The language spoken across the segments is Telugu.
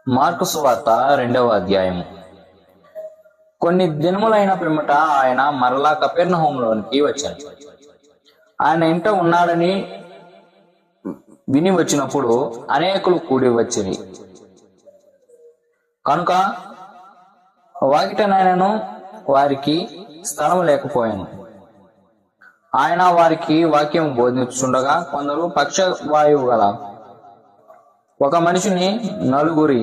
మార్కు సువార్త 2వ అధ్యాయము. కొన్ని దినములైన పిమ్మట ఆయన మరలా కపెర్నహూములోనికి వచ్చాను. ఆయన ఇంట ఉన్నాడని విని వచ్చినప్పుడు అనేకులు కూడి వచ్చిరి కనుక వాకిటనైనను వారికి స్థలం లేకపోయాను. ఆయన వారికి వాక్యం బోధించుండగా కొందరు పక్షవాయువు గల ఒక మనిషిని నలుగురి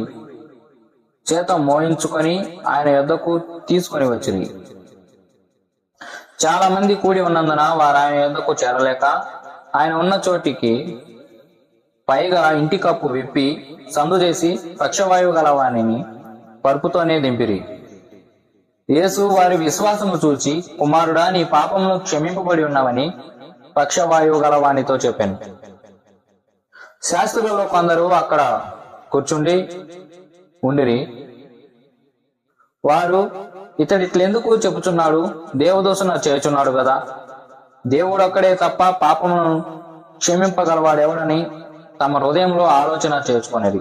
చేత మోయించుకొని ఆయన యొద్దకు తీసుకొని వచ్చిరి. చాలా మంది కూడి ఉన్నందున వారు ఆయన యొద్దకు చేరలేక ఆయన ఉన్న చోటికి పైగా ఇంటి కప్పు విప్పి సందు చేసి పక్షవాయువు గల వానిని పరుపుతోనే దింపిరి. యేసు వారి విశ్వాసము చూచి, కుమారుడా, నీ పాపములు క్షమింపబడి ఉన్నవని పక్షవాయువు గల వానితో చెప్పాను. శాస్త్రులలో కొందరు అక్కడ కూర్చుండి ఉండిరి. వారు, ఇతడిట్లెందుకు చెప్పుచున్నాడు? దేవదూషణ చేయుచున్నాడు కదా. దేవుడు ఒక్కడే తప్ప పాపమును క్షమింపగలవాడెవడని తమ హృదయంలో ఆలోచన చేసుకునేది.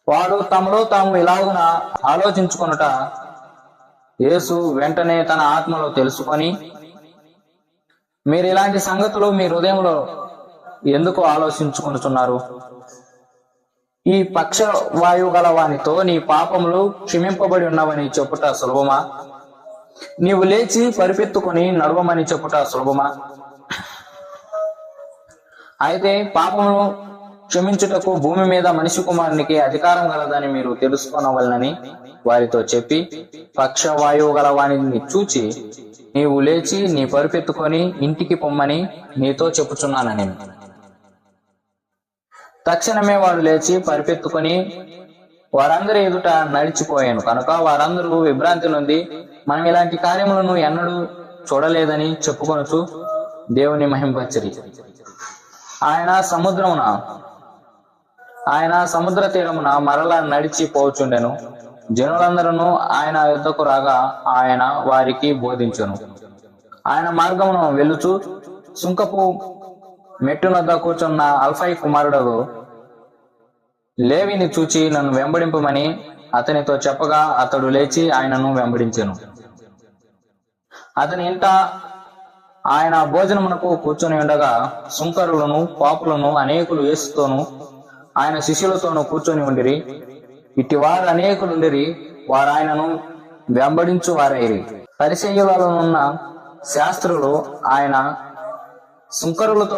వాడు తమలో తాము ఇలాగున ఆలోచించుకొనుట యేసు వెంటనే తన ఆత్మలో తెలుసుకొని, మీరు ఇలాంటి సంగతులు మీ హృదయంలో ఎందుకు ఆలోచించుకుంటున్నారు? ఈ పక్షవాయువు గల వానితో నీ పాపములు క్షమింపబడి ఉన్నవని చెప్పుట సులభమా? నీవు లేచి పరిపెత్తుకుని నడవమని చెప్పుట సులభమా? అయితే పాపమును క్షమించుటకు భూమి మీద మనిషి కుమారునికి అధికారం గలదని మీరు తెలుసుకొనవలనని వారితో చెప్పి, పక్షవాయువు గల వానిని చూచి, నీవు లేచి నీ పరిపెత్తుకొని ఇంటికి పొమ్మని నీతో చెప్పుచున్నానని. తక్షణమే వాడు లేచి పరిపెత్తుకొని వారందరి ఎదుట నడిచిపోయాను. కనుక వారందరూ విభ్రాంతి నొంది, మనం ఇలాంటి కార్యములను ఎన్నడూ చూడలేదని చెప్పుకొనుచు దేవుని మహింపరిచిరి. ఆయన సముద్ర తీరమున మరలా నడిచి పోచుండెను. జనులందరూ ఆయన యుద్ధకు రాగా ఆయన వారికి బోధించెను. ఆయన మార్గమును వెళ్ళుచు సుంకపు మెట్టునొద్ద కూర్చున్న అల్ఫై కుమారుడు లేవిని చూచి, నన్ను వెంబడింపమని అతనితో చెప్పగా అతడు లేచి ఆయనను వెంబడించెను. అతని ఇంట ఆయన భోజనమునకు కూర్చొని ఉండగా సుంకరులను పాపులను అనేకులు యేసుతోనూ ఆయన శిష్యులతోనూ కూర్చొని ఉండిరి. ఇట్టి వారు అనేకులుండిరి. వారు ఆయనను వెంబడించు వారైరి. పరిసయ్యులలోనున్న శాస్త్రులు ఆయన సుంకరులతో